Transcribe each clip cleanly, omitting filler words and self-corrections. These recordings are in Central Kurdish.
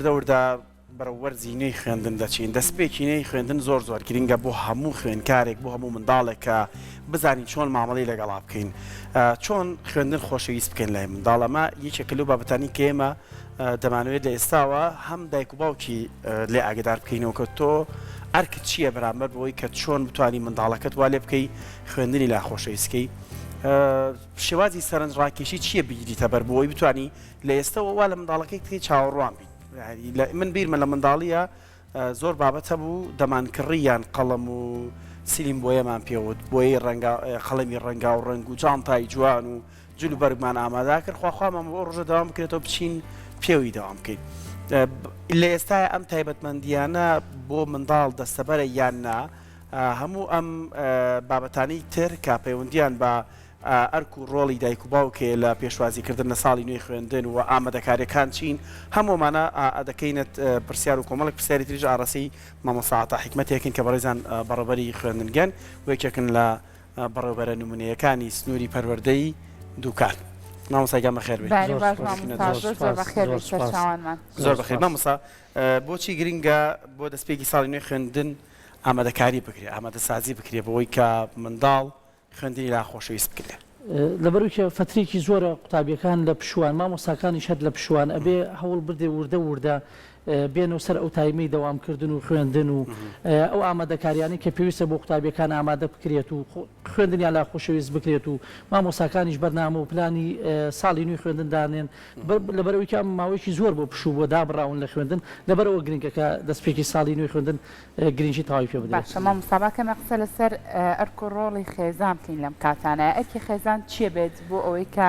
وردە وردە بەرە وەرزینەی خوێندن دەچین دەستپێکینەی خوێندن زۆر گرنگە بۆ هەموو خوێندکارێک بۆ هەموو منداڵێک کە بزانین چۆن مامەڵەی لەگەڵا بکەین چۆن خوێندن خۆشەویست بکەین لای منداڵەمە یەکێک لەو بابەتانی کە ئێمە دەمانوێت لە ئێستاوە هەم دایک و باوکی لێ ئاگدار بکەینەوە کە تۆ ئەرکت چییە بەرامبەر بۆی کە چۆن بتوانانی منداڵەکەت وا لێ بکەی خوێندنی لا خۆشەویستکەی شێوازی سەرنجڕاکێشی چییە بگیریتە بەر بۆی بتانی لە ئێستاەوە وا لە منداڵەکەی تێ چاوەڕوان بیت من بیرمە لە منداڵیە زۆر بابەتە بوو دەمانکڕیان قەڵەم و سیلیم بۆیەمان پێوت بۆی خەڵەمی ڕەنگا و ڕنگ و جانتای جوان و جلو بەرگمان ئامادا کرد خواخوامان بۆ ڕژە داوام بکرێتەوە بچین پێوی داوام بکەین لە ئێستای ئەم تایبەتمەندیانە بۆ منداڵ دەستەبەرە یاننا هەموو ئەم بابەتانی تر کا پەیوەندیان بە ئەرک و ڕۆڵی دایک و باوکێ لە پێشوازیکردن لە ساڵی نوێی خوێندن و ئامادەکاریەکان چین هەموومانە ئەدەکەینت پرسیار و کۆمەڵک پرسیاری تریژ ئاڕاسی مامۆستا حکمەتێکن کە بەڕێزان بەڕێبەری خوێندنگەن وەکێکن لە بەڕێوەبەرە نمونەیەکانی سنووری پەروەردەی دووکان مامۆستاگیان بەخێر بێت زۆر بەخێر مامۆستا بۆچی گرنگە بۆ دەستپێکی ساڵی نوێی خوێندن ئامادەکاری بکرێت ئامادەسازی بکرێت بەوەی کە منداڵ خوێندنی لا خۆشەویست بکرێت لەبەرەوەی فترێکی زۆرە قوتابیەکان لە پشووان مامۆستاکانیش هەر لە پشووان ئەبێ هەوڵ بردێ وردە بێنەوە سەر ئەو تایمەی دەوامکردن و خوێندن و ئەو ئامادەکاریانی کە پێویستە بۆ قوتابیەکان ئامادە بکرێت و خوێندنیان لا خۆشەویست بکرێت و مامۆستاکانیش بەرنامە و پلانی ساڵی نوێی خوێندن دانێن لەبەرەوەی کە ماوەیەکی زۆر بۆ پشوو بۆ دابڕاون لە خوێندن لەبەرەوە گرنگە کە دەستپێکی ساڵی نوێی خوێندن گرنگی تەواوی پێ بدرێت. باشە مامۆستاکەمە قسە لەسەر ئەرک و ڕۆڵی خێزان بکەین لەم کاتانە ئەرکی خێزان چییە بێت بۆ ئەوەی کە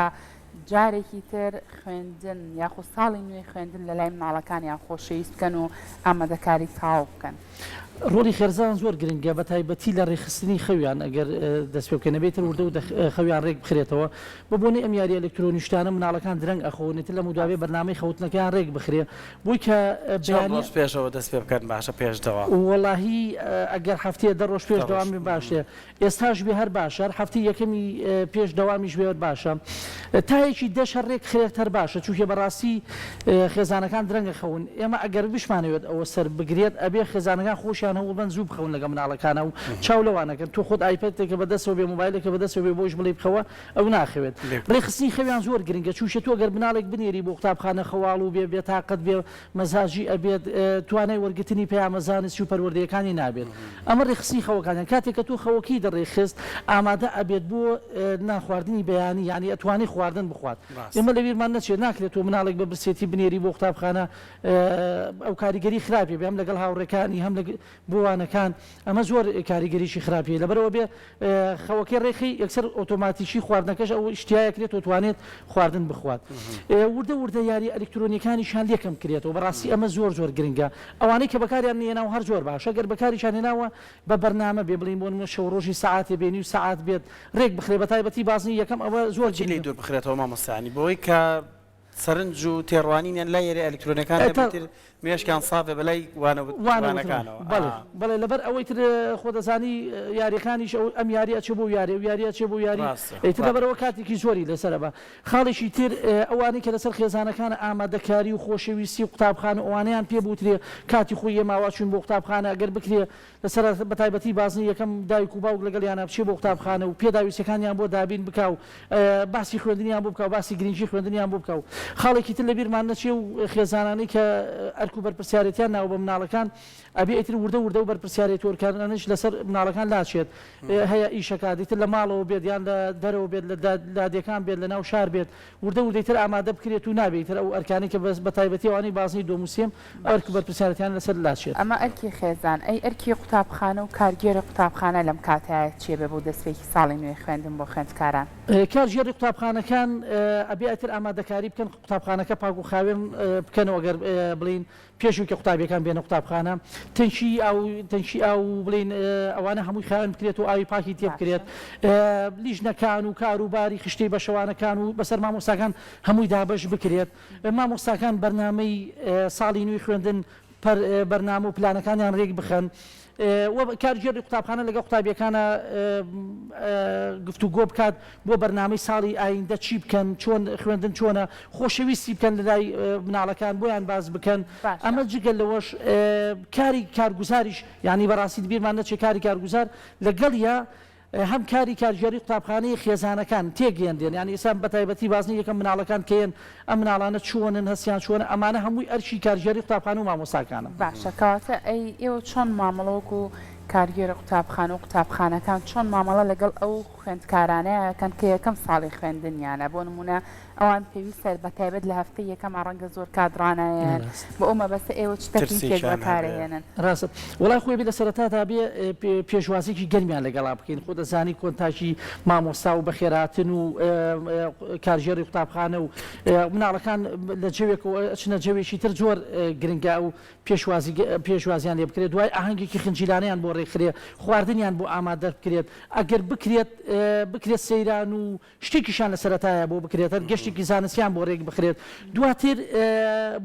جارێکی تر خوێندن یاخود ساڵی نوێی خوێندن لە لای مناڵەکانیان خۆشەویست بکەن و ئامادەکاری تاو بکەن. ڕۆڵی خێرزان زۆر گرنگە بە تایبەتی لە ڕێخستنی خەویان ئەگەر دەست پێ بکەنە بێتتر وردە و خەویان ڕێک بخرێتەوە بۆ بۆنی ئەم یاری ئەلکترۆنیشتانە مناڵەکان درەنگ ئەخۆنێتتر لە موداوێ بەرنامەی خەوتنەکەیان ڕێک بخرێ بۆی کە بەیانی پێشەوە دەست پێ بکەن باشە پێشدەوە وەڵاهی ئەگەر هەفتەیە دە ڕۆژ پێش دەوامی باشێ ئێستاش بێ هەر باشە هەفتی یەکەمی پێش دەوامیش بێت باشە تایەکی دەش هەر ڕێک خرێت هەر باشە چونکە بەڕاستی خێزانەکان درەنگە خەون ئێمە ئەگەر بشمانەوێت ئەوە سەر بگرێت ئەبێ خێزانەکان خۆشیان هەوڵ بن زوو بخەون لەگە مناڵەکانە و چاو لەوانەکەن تۆ خۆت ئایپەدێکە بەدەستەوە بێ مۆبایلێکە بەدەستەوە بێ بۆش بڵێ بخەوە ئەو ناخەوێت ڕێخستنی خەویان زۆر گرنگە چوشە تۆ گەر مناڵێک بنێری بۆ قوتابخانە خەواڵ و بێ بێتاقەت بێ مەزاجی ئەبێت توانای وەرگرتنی پەیامەزانست و پەروەردەیەکانی نابێت ئەمە ڕێخستنی خەوەکانیان کاتێک کە تۆ خەوەکی دەڕێخست ئامادە ئەبێت بۆ نانخواردنی بەیانی یعنی ئەتوانی خواردن بخوات ئێمە لەبیرمان نەچێت ناکرێت تۆ مناڵێک بە برسێتی بنێری بۆ قوتابخانە ئەو کاریگەری خراپێ بێ هەم لەگەڵ هاوڕێکانی هەم بۆوانەکان ئەمە زۆر کاریگەریشی خراپیە لەبەرەوە بێ خەوەکەی ڕێخی یەکسەر ئۆتۆماتیشی خواردنەکەش ئەو شتیایەکرێت توانێت خواردن بخوات وردە یاری ئەلکترۆنیەکانیشان لێکم کرێتەوە بەڕاستی ئەمە زۆر گرنگە ئەوانەی کە بەکاریان نێناو هەر زۆر باشە گەر بەکاریشان هێناوە بە بەرنامە بێ بڵین بۆ شەو ڕۆژی ساعاتێ بێنی و ساعات بێت ڕێک بخرێ بە تایبەتی بازنی یەکەم ئەوە زۆر جلی دوور بخرێتەوە مامۆستانی بۆی کە سەرنج و تێڕوانینیان لای یاری ئەلکترۆنیەکان مێشکان ساافێ بەلای وانەکانەوە بەڵێ لەبەر ئەوەی تر خۆ دەزانی یاریەکانیش ئەم یاری ئەچێ بۆ یاری و یاری ئەچێ بۆ یاری ئیتر لەبەرەوە کاتێکی زۆری لەسەرە بە خاڵێکی تر ئەوانەی کە لەسەر خێزانەکانە ئامادەکاری و خۆشەویستی قوتابخانە ئەوانیان پێ بوترێ کاتی خۆی ئێماواچوون بۆ قوتابخانە ئەگەر بکرێ لەسەر بە تایبەتی بازنی یەکەم دایک و باوک لەگەڵیانە بچێ بۆ قوتابخانە و پێداویستەکانیان بۆ دابین بکاو باسی خوێندنیان بۆ بکاو باسی گرنگی خوێندنیان بۆ بکاو خاڵێکی تر لەبیرمان نەچێ و خێزانانەی کە ئەرک و بەرپرسیارەتیان ناو بە مناڵەکان ئەبێ ئیتر وردە و بەرپرسیارەتی وەرکردنش لەسەر مناڵەکان لاچێت هەیە ئیشەکە دیتر لە ماڵەوە بێت یان لە دەرەوە بێت لە لادیەکان بێت لە ناو شار بێت وردەیتر ئامادە بکرێت و نابێتتر ئەو ئەرکانی کە بە تایبەتی ئەوانەی بازنی دۆموسێم ئەرک و بەرپرسیارەتیان لەسەر لاچێت ئەمە ئەرکی خێزان ئەی ئەرکی قوتابخانە و کارگێرە قوتابخانە لەم کاتایە چیە بێ بۆ دەستپێکی ساڵی نوێی خوێندن بۆ خوێندکاران کارژێری قوتابخانەکان ئەبێ ئیتر ئامادەکاری بکەن قوتابخانەکە پاک و خاوێن بکەنەوە گەر بڵین پێشوکە قوتابیەکان بێنە قوتابخانە تەنشی ئاو بڵین ئەوانە هەمووی خاوێن بکرێت و ئاوی پاکی تێ بکرێت لیژنەکان و کاروباری خشتەی بەشەوانەکان و بەسەر مامۆستاکان هەمووی دابش بکرێت مامۆستاکان بەرنامەی ساڵی نوێی خوێندن بەرنامە و پلانەکانیان ڕێک بخەن کارژێری قوتابخانە لەگە قوتابیەکانە گفتوگۆ بکات بۆ بەرنامەی ساڵی ئایندە چی بکەن چۆن خوێندن چۆنە خۆشەویستی بکەن لە لای مناڵەکان بۆیان باز بکەن ئەمە جگەل لەوەش کاری کارگوزاریش یعنی بەڕاستی بیرمان نەچێ کاری کارگوزار لەگەڵ یا هەم کاری کارژێری قوتابخانەی خێزانەکان تێگەیاندێن یعنی ئێستا بە تایبەتی بازنی یەکەم مناڵەکان کەیەن ئەم مناڵانە چۆنن هەستیان چۆنە ئەمانە هەمووی ئەرشی کارژێری قوتابخانە و مامۆستاکانە باشە کەواتە ئێوە چۆن مامەڵۆک و کارگێرە قوتابخانە و قوتابخانەکان چۆن مامەڵە لەگەڵ ئەو خوێندکارانەیەکەن کە یەکەم ساڵی خوێندنیانە بۆ نمونە ئەوان پێویستە بە تایبەت لە هەفتەی یەکەم ڕەنگە زۆر کادرانایەن بۆ ئەومە بەسە ئێوە چتەکی تێک بەکارهێنن ڕاستە وڵای خۆی بێ لە سەرەتادا بێ پێشوازێکی گەرمیان لەگەڵا بکەین خۆ دەزانی کۆنتاژی مامۆستا و بەخێراتن و کارژێری قوتابخانە و مناڵەکان لە جەوێکەوە چنە جەوێکی تر زۆر گرنگە و پێشوازیان لێ بکرێت دوای ئاهەنگێکی خنجیلانیان بۆ ڕێکخرێ خواردنیان بۆ ئامادە بکرێت ئەگەر بکرێت سەیران و شتێکیشان لە سەرەتایە بۆ بکرێت گەشتێکی زانستیان بۆ ڕێک بخرێت دواتر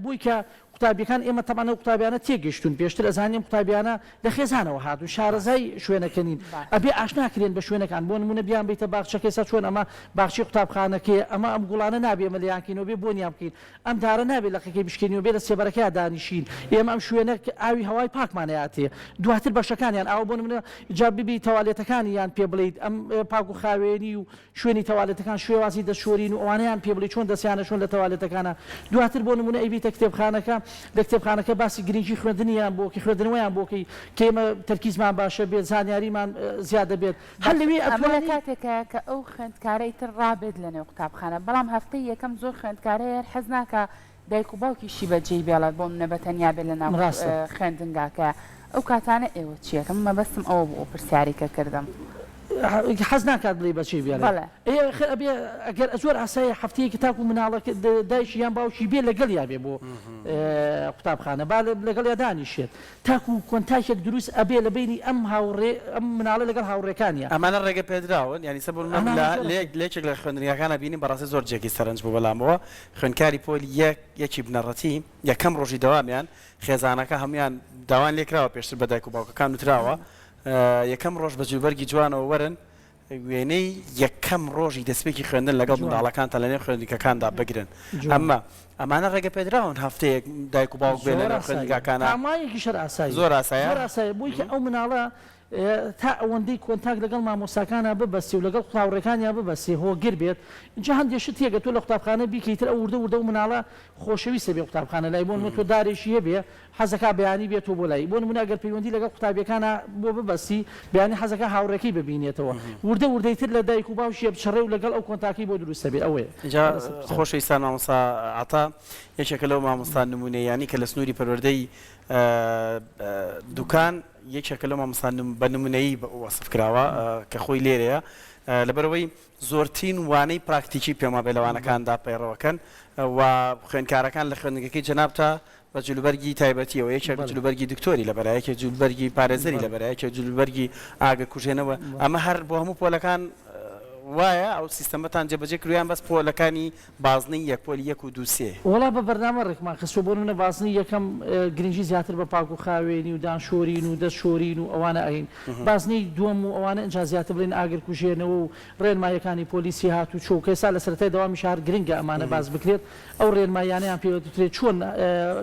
بووی کە قوتابیەکان ئێمە تەمانە قوتابیانە تێگەشتون پێشتر ئەزانیم قوتابیانە لە خێزانەوە هاتون شارەزای شوێنەکەنین ئەبێ ئاشناکرێن بە شوێنەکان بۆ نمونە بیان بیتە باخچەکەیسا چۆن ئەمە باخچی قوتابخانەکەی ئەمە ئەم گوڵانە نابێ مەلیانکەینەوە بێ بۆنیان بکەین ئەم دارە نابێت لە قەکەی بشکێنیەوە بێ لە سێبەرەکەی دانیشین ئێمە ئەم شوێنە ئاوی هەوای پاکمانەیاتێ دواتر بەشەکانیان ئاو بۆ نمونە جا ببی تەواڵێتەکانی یان پێ بڵیت ئەم پاک و خاوێنی و شوێنی تەواڵێتەکان شوێوازی دەشۆرین و ئەوانەیان پێ بڵی چۆن دەستیانە چۆن لە تەواڵێتەکانە دواتر بۆ نمونە ئەیبیتە کتێبخانەکە لە کتێبخانەکە باسی گرنگی خوێندنیان بۆکە خوێندنەوەیان بۆکەی کێمە تەرکیزمان باشە بێت زانیاریمان زیادە بێت هەر لەوێ ئەمە کاتێکە کە ئەو خوێندکارەی تر ڕابێت لە نێو قوتابخانە بەڵام هەفتەی یەکەم زۆر خوێندکارەیە حەز ناکە دایک و باوکیشی بەجێی بێڵێت بۆ منە بەتەنیا بێت لە ناو خوێندنگاکە ئەو کاتانە ئێوە چیەکەم مەبەستم ئەوە بۆ پرسیاریکە کردم حەز ناکات بڵێ بەچی بێ ئەگەر زۆر ئاسایە هەفتەیەکی تاکو مناڵەکە دایشی یان باوکی بێ لەگەڵ یا بێ بۆ قوتابخانە با لەگەڵ یا دانیشێت تاکو کۆنتاکێک دروست ئەبێ لە بینی ئەم مناڵە لەگەڵ هاوڕێکانیە ئەمانە ڕێگە پێدراون ینی سەر لێکێک لە خوێندنیەکانە بینیم بەڕاستی زۆر جێکی سەرنج بوو بەڵامەوە خوێندکاری پۆلی یەکی بنەڕەتی یەکەم ڕۆژی دەوامیان خێزانەکە هەمویان داوان لێکراوە پێشتر بە دایک و باوکەکان وتراوە یەکەم ڕۆژ بە جوبەرگی جوانەوە وەرن وێنەی یەکەم ڕۆژی دەستپێکی خوێندن لەگەڵ منداڵەکانتە لەنێو خوێندنگەکاندا بگرن ئەمانە ڕێگە پێدراون هەفتەیەک دایک و باوک بێن لە خوێندنگەکانە ئەمایەکی شەر ئاسایی زۆر ئاسایە بووی کە ئەو مناڵە تا ئەوەندەی کۆنتاک لەگەڵ مامۆستاکانە ببەستی و لەگەڵ قوتابڕێکانیان ببەستی هۆگر بێت اینجا هەندێشت تێگە تۆ لە قوتابخانە بیکەیتر ئەو وردە و مناڵە خۆشەویستە بێ قوتابخانە لای بۆن تۆ دارێکی هەبێ حەزەکە بەیانی بێتەوە بۆ لای بۆ نمونە ئەگەر پەیوەندی لەگەڵ قوتابیەکانە بۆ ببەستی بەیانی حەزەکە هاوڕێکی ببینێتەوە وردەیتر لە دایک و باوشی بچڕێ و لەگەڵ ئەو کۆنتاکی بۆ دروستە بێ ئەوەیە اینجا خۆشەویستان مامۆستا عەتا یەکێکە لەو مامۆستا نمونەیانی کە لە سنووری پەروەردەی دوکان یەکێکە لەو مامۆستا بە نمونەیی وەسف کراوە کە خۆی لێرەیە لەبەرەوەی زۆرترین وانەی پراکتیکی پێما بێ لەوانەکاندا پەیڕەوەکەن و خوێندکارەکان لە خوێندنگەکەی جەنابتە بە جلوبەرگی تایبەتیەوە یەکێک جلوبەرگی دکتۆری لەبەرە یەکێک جلوبەرگی پارێزەری لەبەرە یەکێک جلوبەرگی ئاگە کوژێنەوە ئەمە هەر بۆ هەموو پۆلەکان وایە ئەو سیستەمەتان جێبەجێ کرویان بەس پۆلەکانی بازنەی یەک پۆلی یەک و دووسێ وڵا بە بەرنامە ڕێکمان خستووە بۆ نمونە بازنی یەکەم گرنگی زیاتر بە پاک و خاوێنی و دانشۆرین و دەستشۆرین و ئەوانە ئەین بازنەی دووەم و ئەوانە ئەنج زیاتر بڵێن ئاگر کوژێنەوە و ڕێنمایەکانی پۆلیسی هات و چۆکە ئێستا لە سەرەتای دەوامی شار گرنگە ئەمانە باز بکرێت ئەو ڕێنمایانیان پێوەترێت چۆن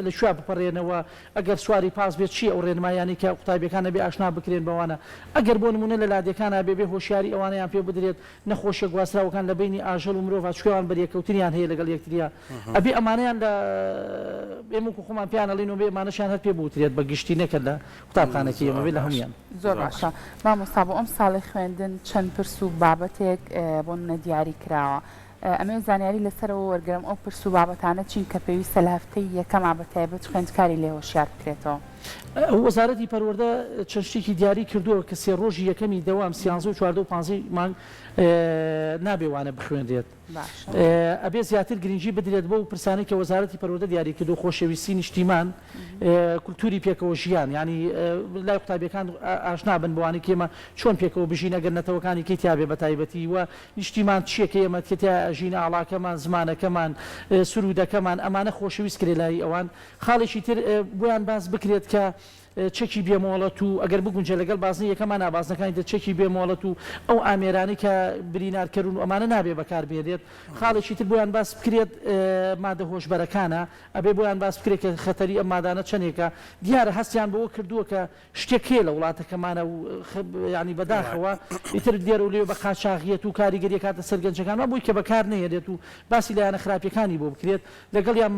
لە شویا بپەڕێنەوە ئەگەر سواری پاس بێت چی ئەو ڕێنمایانی کە قوتابیەکانە بێ ئاشنا بکرێن بەوانە ئەگەر بۆ نمونە لە لادەکانە بێ هۆشیاری ئەوانەیان پێ بدرێت نەخۆشیە گواستراوەکان لە بینی ئاژەڵ و مرۆڤ شوێوان بەریەکەوتنیان هەیە لەگەڵ یەکتریا ئەبێ ئەمانەیان لە ئێمە خۆمان پیانەڵینەوە بێ ئەمانەشیان هەر پێ بوترێت بە گشتی نەکرد لە قوتابخانەکە ئێمە بێ لە هەمویان زۆر باشە مامۆستا بۆ ئەم ساڵی خوێندن چەند پرس و بابەتێک بۆ منە دیاری کراوە ئەمێ زانیاری لەسەرەوە وەرگرم ئەو پرس و بابەتانە چین کە پێویستە لە هەفتەی یەکەما بە تایبەت خوێندکاری لێ هۆشیار بکرێتەوە وەزارەتی پەروەردە چەند شتێکی دیاری کردووە کە سێ ڕۆژی یەکەمی دەوام 13 و 14 و 15 مانگ نابێوانە بخوێندرێت. ئەبێ زیاتر گرنگی بدرێت بۆ پرسانی کە وەزارەتی پەروەردە دیاری کردو خۆشەویستی نیشتیمان کولتوری پێکەوە ژیان ینی لای قوتابیەکان ئاشنا بن بوانی کێمە چۆن پێکەوە بژین ئەگەر نەتەوەکانی کەی تیاابێ بە تایبەتی وە نیشتیمان چیەکە ئێمە کێتیا ژینە ئاڵاکەمان زمانەکەمان سرودەکەمان ئەمانە خۆشەویست کرێ لای ئەوان خاڵێکی تر بۆیان باز بکرێت کە چەکی بێمۆڵەت و ئەگەر بگونجە لەگەڵ بازنی یەکەمان نابازنەکانی دە چەکی بێمۆڵەت و ئەو ئامێرانی کە برینارکردون ئەمانە نابێ بەکار بێنێت خاڵێکی تر بۆیان باس بکرێت مادە هۆشبەرەکانە ئەبێ بۆیان باس بکرێت کە خەتەری ئەم مادانە چەندێکە دیارە هەستیان بەوە کردووە کە شتێکێ لە وڵاتەکەمانە و ینی بەداخەوە ئیتر دێر و لێ بە قاچاغیەت و کاریگەری کاتە سەرگەنجەکانمان بووی کە بەکار نەهێنێت و باسی لایەنە خراپیەکانی بۆ بکرێت لەگەڵ یان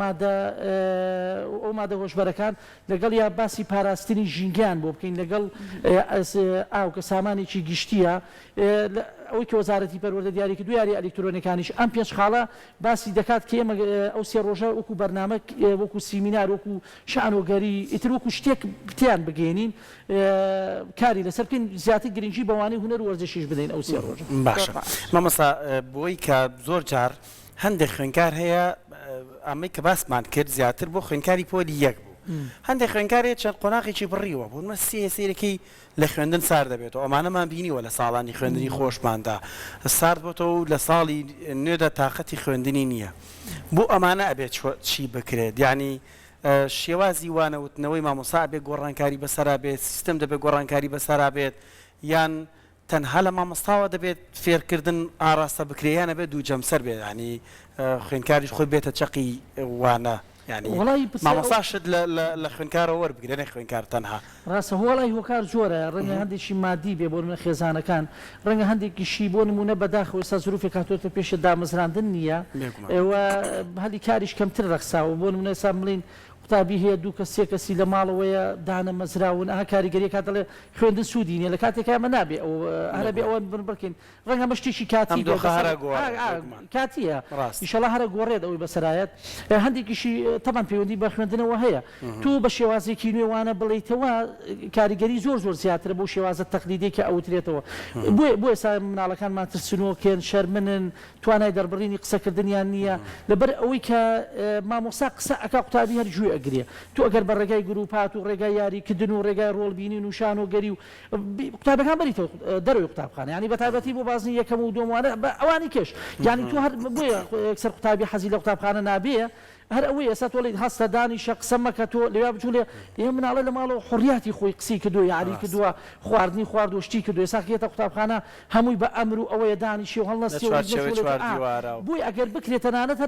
ئەو مادە هۆشبەرەکان لەگەڵ یا باسی پاراستنی ژینگیان بۆ بکەین لەگەڵ ئاو کە سامانێکی گشتیە ئەوەی کە وەزارەتی پەروەردە دیاریکە دو یاری ئەلکترۆنیەکانیش ئەم پێش خاڵە باسی دەکات کە ئێمە ئەو سێ ڕۆژە وەکو بەرنامە وەکو سیمینار وەکو شانۆگەری ئیتر وەکو شتێک پتیان بگەێنین کاری لەسەر بکەین زیاتر گرنگی بەوانەی هونەر و وەرزشیش بدەین ئەو سێ ڕۆژە. باشە مامۆستا بۆی کە زۆر جار هەندێک خوێنکار هەیە ئەمەی کە باسمان کرد زیاتر بۆ خوێنکاری پۆلی یەک هەندێک خوێنکارێت چەند قۆناقێکی بڕیوە بوون مە سێرەکەی لە خوێندن سار دەبێتەوە ئەمانەمان بینیوە لە ساڵانی خوێندنی خۆشماندا سارد بۆتەوە و لە ساڵی نوێدا تااقەتی خوێندنی نییە بۆ ئەمانە ئەبێت چی بکرێت ینی شێوازی وانەوتنەوەی مامۆسا بێت گۆڕانکاری بەسەرا بێت سیستم دەبێت گۆڕانکاری بەسەرا بێت یان تەنها لە مامۆستاوە دەبێت فێرکردن ئاراستە بکرێیانە بێت دوو جەمسەر بێت ینی خوێنکاریش خۆی بێتە چەقی وانە مامۆستاشت لە خوێنکارەوە وەربگرێ نە خوێنکار تەنها ڕاستە وڵی هۆکار جۆرە ڕەنگە هەندێکی مادی بێ بۆ منە خێزانەکان ڕەنگە هەندێکیشی بۆ نمونە بەداخەوە ئێستا زروفێک هاتوۆتە پێشە دامەزراندن نییە ئێوە هەلی کاریش کەمتر ڕەخساوە بۆ نمونە ئێستا بڵین قوتابی هەیە دوو کە سێ کەسی لە ماڵەوەیە دانە مەزراون ئەها کاریگەری کات دەڵێ خوێندن سوودی نیە لە کاتێکا ئەمە نابێ ئەو هەرە بێ ئەوە بن بکەین ڕەنگە مەشتێکی کاتی کاتیە ئیشەڵا هەرە گۆڕێت ئەوەی بەسەرایەت هەندێکیشی تەمان پەیوەندی بە خوێندنەوە هەیە تو بە شێوازێکی نوێوانە بڵیتەوە کاریگەری زۆر زۆر زیاترە بۆ شێوازە تەقلیدێکی ئەوترێتەوە بۆ ئێستا مناڵەکانمان ترسنۆکێن شەرمنن توانای دەربڕینی قسەکردنیان نییە لەبەر ئەوەی کە مامۆستا قسە ئەکا قوتابی هەرگوێ ئەگرێ تو ئەگەر بە ڕێگای گروپات و ڕێگای یاریکردن و ڕێگای ڕۆڵبینین و شانۆگەری و قوتابەکان بەریتەوە دەروی قوتابخانە ینی بەتایبەتی بۆ بازنی یەکەم و دۆموانە ئەوانی کەش یعنی تو هەر بۆیە یەکسەر قوتابی حەزی لە قوتابخانە نابێ هەر ئەوەی ئێستا تۆڵی هەستە دانیشە قسەمەکە تۆ لێوا بچوولێ ئێمە مناڵە لە ماڵەوە حڕیاتی خۆی قسی کردو یاری کردووە خواردنی خوارد و شتی کردو ێستا کێتە قوتابخانە هەمووی بە ئەمر و ئەوەیە دانیشی و هەڵنەستی بۆی ئەگەر بکرێت تەنانەت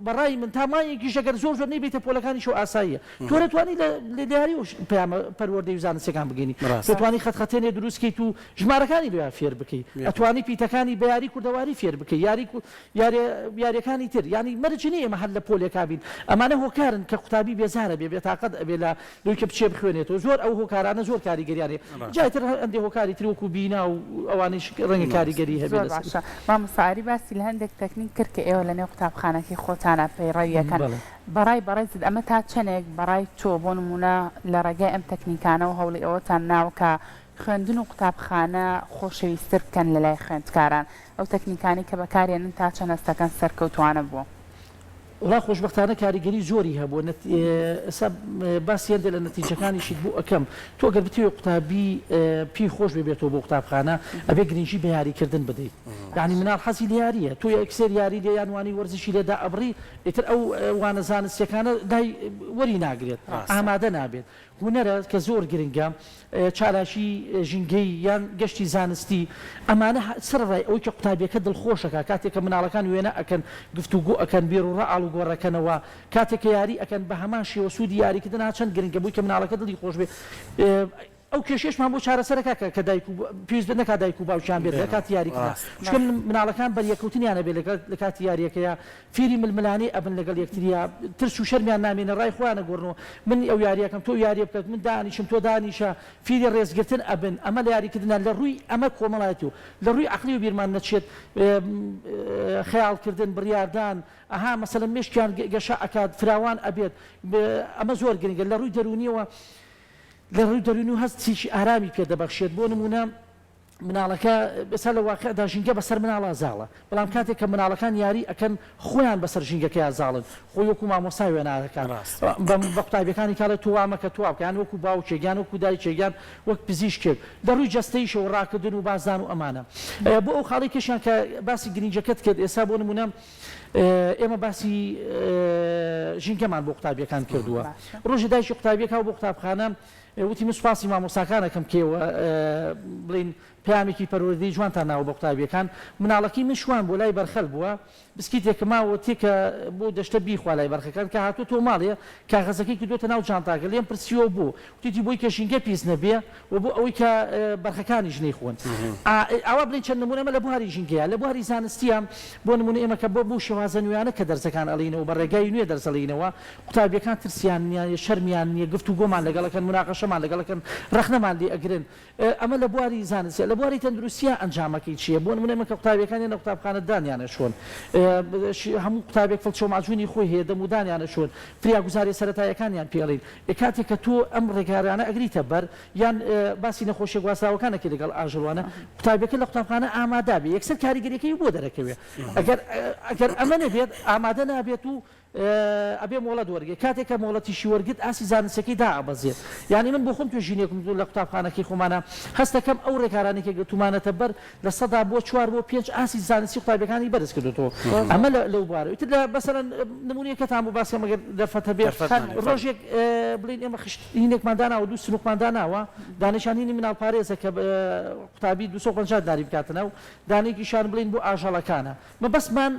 بەڕای من تامایەکیش ئەگەر زۆر زۆر نەبێتە پۆلەکانیش و ئاساییە تۆ دەتوانی لە دیاری و پەیامە پەروەردەی و زانستیەکان بگەینی دەتوانی خەتخەتێنێ دروستکەیت و ژمارەکانی لێ فێر بکەیت ئەتوانی پیتەکانی بە یاری کوردەواری فێر بکەیت یاریەکانی تر ینی مەرجی نیە ئێمە هەر لە پۆلێکابین ئەمانە هۆکارن کە قوتابی بێزارە بێ بێتاقەت ئەبێ لە لەوەی کە بچێ بخوێنێتەوە زۆر ئەو هۆکارانە زۆر کاریگەریانێ جایتر هەندێک هۆکاری تر وەکو بینا و ئەوانش ڕەنگە کاریگەری هەبێت باشە مامۆستا باسی لە هەندێک تەکنیک کرد کە ئێوە لەنێو قوتابخانەکەی خۆتانە پەیڕەویەکەن بەڕێزت ئەمە تا چەندێک بەڕای تۆ بۆ نمونە لە ڕێگای ئەم تەکنیکانە و هەوڵی ئەوەتان ناوکە خوێندن و قوتابخانە خۆشەویستتر بکەن لە لای خوێندکاران ئەو تەکنیکانی کە بەکارێنن تا چەند هەستەکان سەرکەوتوانە بووە وڵا خۆشبەختانە کاریگەری زۆری هەبوو باسیێندە لە نەتیجەکانیشیت بوو ئەەکەم تۆ گەر بتوێ قوتابی پێی خۆش بێتەوە بۆ قوتابخانە ئەبێ گرنگی بە یاریکردن بدەیت یعنی مناڵ حەزی لە یاریە تۆ ئەکسێر یاری لێ یانوانی وەرزشی لێدا ئەبڕی ئیتر ئەو وانە زانستیەکانە دای وەری ناگرێت ئامادە نابێت هونەرە کە زۆر گرنگە چالاشی ژینگەی یان گەشتی زانستی ئەمانە سەرڕای ئەوەی کە قوتابیەکە دڵخۆشەکە کاتێک کە مناڵەکان وێنە ئەکەن گفتوگۆ ئەکەن بێر و ڕەعاڵ و گۆڕەکەنەوە کاتێککە یاری ئەکەن بە هەمان شێوە سوودی یاریکردن چەند گرنگە بووی کە مناڵەکە دڵی خۆش بێ ئەو کێشێشمان بۆ چارەسەرەکە کە دایک پێویست نەکات دایک و باوکیان بێت لە کاتی یاریکردن چکە مناڵەکان بەریەکەوتنیانە بێت لە کاتی یاریەکەیە فێری ململانی ئەبن لەگەڵ یەکتریا ترس و شەرمیان نامێنە ڕای خۆیانە گۆڕنەوە من ئەو یاریەکەم تۆ یاریە بکەیت من دانیشم تۆ دانیشە فێری ڕێزگرتن ئەبن ئەمە لە یاریکردن لە ڕووی ئەمە کۆمەڵایەتی و لە ڕووی عەقلی و بیرمان نەچێت خەیاڵکردن بڕیاردان ئەها مەسەلەن مێشکیان گەشە ئەکات فراوان ئەبێت ئەمە زۆر گرنگە لە ڕووی دەرونیەوە لە ڕووی دەرونی و هەستیشی ئارامی پێدەبەخشێت بۆ نمونە مناڵەکە بەسەر لە واقعدا ژینگە بەسەر مناڵە زاڵە بەڵام کاتێک کە مناڵەکان یاری ئەکەن خۆیان بەسەر ژینگەکەیان زاڵن خۆی وەکو مامۆسای وێنارەکان بە قوتابیەکانی کاڵێت توامەکە توابکەیان وەکو باوچێگیان وەکو دایکێگیان وەک پزیشکێک دەڕووی جەستەیشەوە ڕاکردن و بازان و ئەمانە بۆ ئەو خاڵی کەشیان کە باسی گرنگەکەت کرد ئێستا بۆ نمونە ئێمە باسی ژینگەمان بۆ قوتابیەکان کردووە ڕۆژی دایکی قوتابیەکە بۆ قوتابخانە وتی مسپاسی مامۆساکانەکەم کێوە بڵین پامێکی پەروەردەی جوانتان ناوە بە قوتابیەکان مناڵەکەی من شوان بۆ لای بەرخەل بووە بسکیتێکە ماوە تێکە بۆ دەشتە بیخوا لای بەرخەکان کە هاتووە تۆ ماڵێ کاغەزەکەی کردوتە ناو جانتاکە لێم پرسیەوە بوو وتیتی بۆی کە ژینگە پیس نەبێ و بۆ ئەوەی کە بەرخەکانی ژنەی خۆن ئەوە بڵین چەند نمونەمە لە بواری ژینگەیە لە بواری زانستیە بۆ نمونە ئێمە کە بۆ شێوازە نوێیانە کە دەرسەکان ئەڵینەوە بە ڕێگای نوێ دەرسەڵینەوە قوتابیەکان ترسیان نیە شەرمیان نییە گفتوگۆمان لەگەڵەکەن مناقەشەمان لەگەڵەکەن ڕەخنەمان لێ ئەگرن ئەمە لە بواری زانستیە لە بواری تەندروستیە ئەنجامەکەی چییە بۆ نمونە ئێمە کە قوتابیەکان لە قوتابخانە دانیانە شۆن هەموو قوتابێک فڵچۆماجوونی خۆی هەیە دەمودانیانە شۆن فریاگوزاری سەرەتایەکانیان پێڵین کاتێک کە تۆ ئەم ڕێگارانە ئەگریتە بەر یان باسی نەخۆشیە گواستراوەکانێکی لەگەڵ ئاژەڵوانە قوتابەکە لە قوتابخانە ئامادە بێ یەکسەر کاریگەریەکەی بۆ دەرەکەوێت ئەگەر ئەمە نەبێت ئامادە نابێت و ئەبێ مۆڵەت وەرگێ کاتێک کە مۆڵەتیشی وەرگت ئاسی زانستەکەی دابەزێت یعنی من بۆ خۆم توێ ژینێکم لە قوتابخانەکەی خۆمانە هەستەکەم ئەو ڕێکارانێکی گەتومانەتە بەر لە سەدا بۆ 4 بۆ 5 ئاسی زانستی قوتابیەکانی بەرز کردوەوە ئەمە لەو بوارە ئیتر لە بەسەرەن نمونەیەکەتان بۆ باسکە مەگەر دەرفەتە بێت ڕۆژێک بڵین ئێمە هینێکمان داناوە دوو سنووکمان داناوە دانیشانینی مناڵ پارێزە کە قوتابی 250 داری بکاتنەوە دانێکیشان بڵین بۆ ئاژەڵەکانە مەبەسمان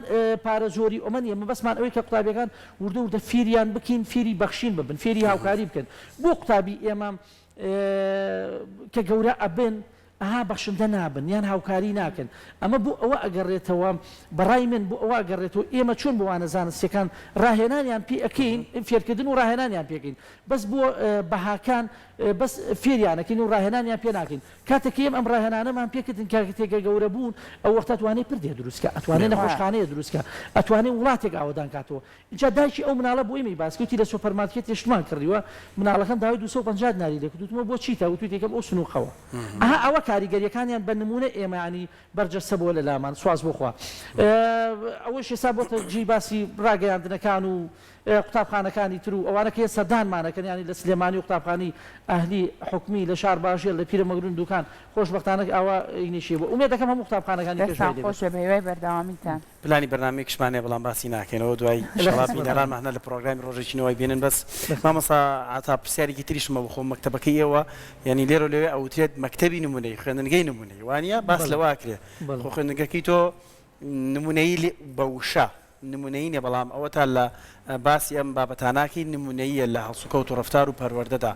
پارە زۆری ئەمە نیە مەبەسمان ئەوەی کە قوتابیەکان وردە فێریان بکەین فێری بەخشین ببن فێری هاوکاری بکەن بۆ قوتابی ئێمە کە گەورە ئەبن ئەها بەخشندە نابن یان هاوکاری ناکەن ئەمە بۆ ئەوە ئەگەڕێتەوە بەڕای من بۆ ئەوە ئەگەڕێتەوە ئێمە چۆن بۆوانە زانستیەکان ڕاهێنانیان پێ ئەەکەین فێرکردن و ڕاهێنانیان پێکەین بەس بۆ بەهاکان بەس فێریانەکەین و ڕاهێنانیان پێ ناکەین کاتێک ئێم ئەم ڕاهێنانەمان پێکردن کاتێکە گەورە بوون ئەو وەختە ئەتوانێت پردێ دروستکە ئەتوانێت نەخۆشخانەیە دروستکە ئەتوانێت وڵاتێک ئاوەدان کاتەوە اینجا دایکی ئەو مناڵە بۆ ئێمەی باسکەوتی لە سوپەرمارکێت هێشتمان کردیوە مناڵەکەم داوای 250 ناری دەکردوتمە بۆ چیتە وتویتێکم ئەو سنووخەوە ئەوە کاریگەریەکانیان بە نمونە ئێمەانی بەرجەستە بۆ لە لامان سواز بۆخوا ئەوەش ێستا بۆتە جی باسی ڕاگەیاندنەکان و قوتابخانەکانی تر و ئەوانە کە سەردانمانەکەن ینی لە سلێمانی و قوتابخانی ئەهلی حکومی لە شار باشێر لە پیرەمەگرون دوکان خۆشبەختانە ئەوە ئینیشی بۆ ئومێد دەکەم هەموو قوتابخانەکانی خۆش بە هێوای بەردەوامیتان پلانی بەرنامەیەکشمانێ بەڵام باسی ناکەینەوە دوای شڵات بینەران مەهنە لە پرۆگرامی ڕۆژێکینەوەی بێنن بەس مامۆستا عتا پرسیارێکی تریشمە بۆ خۆم مەکتەبەکەی ئێوە یعنی لێرە لەوێ ئەوترێت مەکتەبی نمونەی خوێندنگەی نمونەی وانە باس لەوا کرێ خۆ خوێندنگەکەی تۆ نمونەی بە وشە نمونەی نیە بەڵام ئەوە تا لە باسی ئەم بابەتاناکی نمونەیە لە هەڵسوکەوت و ڕفتار و پەروەردەدا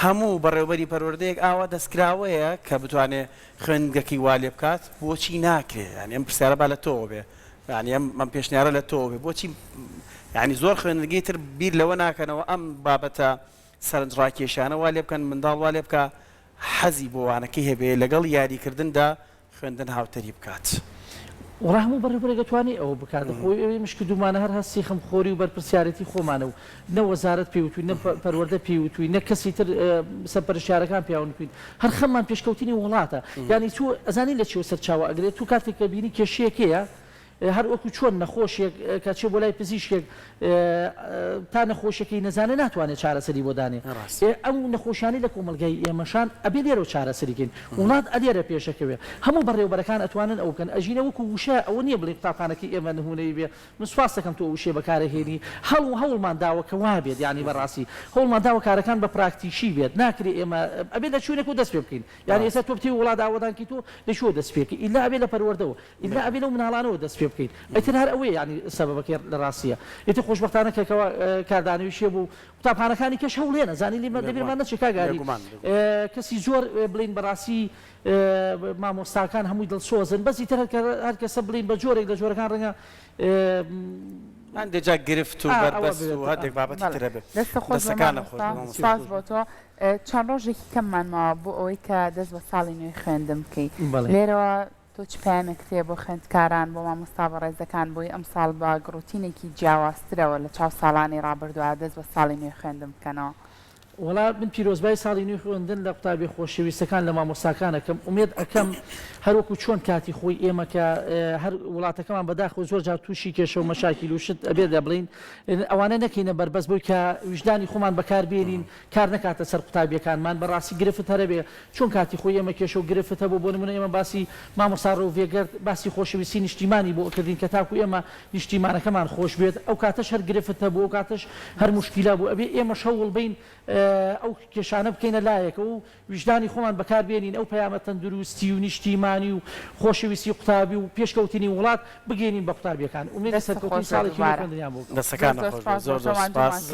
هەموو بەڕێوەبەری پەروەردەیەک ئاوا دەستکراوەیە کە بتوانێت خوێندگەکەی وا لێ بکات بۆچی ناکرێ ینی ئەم پرسیارە با لە تۆ بێ ینی ئەم پێشنیارە لە تۆ بێ بۆچی ینی زۆر خوێندگەی تر بیر لەوە ناکەنەوە ئەم بابەتە سەرنجڕاکێشانە وا لێ بکەن منداڵ وا لێ بکە حەزی بۆ وانەکەی هەبێ لەگەڵ یاریکردندا خوێندن هاوتەری بکات. وڕاهموو بەڕێبەرێگەتوانی ئەوە بکات خۆی مشکدومانە هەر هەستی خەمخۆری و بەرپرسیارەتی خۆمانە و نە وەزارەت پێوتوی نە پەروەردە پێوتوی نە کەسی تر سەرپەرشتیارەکان پیاونکوین هەر خەممان پێشکەوتنی وڵاتە ینی تو ئەزانی لە چێوە سەرچاوە ئەگرێت تو کاتێک کە بینی کێشەیەکەیە هەر وەکو چۆن نەخۆشیێک کە چێ بۆ لای پزیشکێک تا نەخۆشیەکەی نەزانە ناتوانێت چارەسەری بۆ دانێ ئەو نەخۆشیانی لە کۆمەلگای ئێمەشان ئەبێ لێرە و چارەسەریکەین وڵات ئەلێرە پێشەکەوێ هەموو بەڕێوەبەرەکان ئەتوانن ئەو بکەن ئەژینە وەکو وشە ئەوە نییە بڵێ قوتابخانەکەی ئێمە نمونەی بێ من سوپاس دەکەم تۆ وشێ بەکارەهێنی هەوڵمان داوە کە وا بێت یعنی بەڕاستی هەوڵمان داوە کارەکان بە پراکتیشی بێت ناکرێ ئێمە ئەبێ لە چوونێک و دەست پێ بکەین یعنی ئێستا تۆ بتێ وڵات ئاوەدانکی تۆ لە شۆ دەست پێکەی ئیلا ئەبێ لە پەروەردەوە ئیلا ئەبێ لەو مناڵانەوە دەست پێ بکەین ئەیتر هەر ئەوەیە ینی سەبەبەکەی لە ڕاستیە ئیتر خۆشبەختانە کەکەوە کاردانەویشیە بوو قوتابخانەکانی کەش هەوڵێنە زانی دەبێمان نەچێ کاگاری کەسی زۆر بڵین بەڕاستی مامۆستاکان هەمووی دڵسۆزن بەسی تر هەر کەسە بڵین بە جۆرێک لە جۆرەکان ڕەنگە هەندێک جا گرفت و بەربەست و هەندێک بابەتی ترە بێت دەستەکانە خۆش بۆ تۆ چەند ڕۆژێکی کەممان ماوە بۆ ئەوەی کە دەست بە ساڵی نوێی خوێندم بکەیت لێرەوە تۆ چ پامێک تێ بۆ خوێندکاران بۆ مامۆستا بەڕێزەکان بۆی ئەم ساڵ بە گڕوتینێکی جیاوازترەوە لە چاو ساڵانی ڕابردووە دەست بە ساڵی نوێ خوێندم بکەنەوە وڵا من پیرۆزبای ساڵی نوێی خوێندن لە قوتابی خۆشەویستەکان لە مامۆستاکانەکەم ئومێد ئەەکەم هەروەکو چۆن کاتی خۆی ئێمە کە هەر وڵاتەکەمان بەداخۆ زۆر جار تووشی کێشە و مەشاکیل و شت ئەبێ دەبڵین ئەوانە نەکەینە بەربەس بۆی کە وجدانی خۆمان بەکاربێنین کار نکاتە سەر قوتابیەکانمان بەڕاستی گرفت هەرە بێ چۆن کاتی خۆی ئێمە کێشە و گرفتە بۆ نمونە ئێمە باسی مامۆستا ڕۆڤێگەرد باسی خۆشەویستی نیشتیمانی بۆ کردین کە تاکو ئێمە نیشتیمانەکەمان خۆش بێت ئەو کاتەش هەر گرفتە بوو ئەو کاتەش هەر مشکیلا بوو ئەبێ ئێمە شەوڵ بین ئەو کێشانە بکەینە لایەکە و وجدانی خۆمان بەکاربێنین ئەو پەیامە تەندروستی و نیشتیمانی و خۆشەویستی قوتابی و پێشکەوتنی وڵات بگەینین بە قوتابیەکان ومێدی سەرکەوتنی ساڵێکی خوێندنیان بۆ دەستەکانە خۆش بێ. زۆر زۆر سپاس.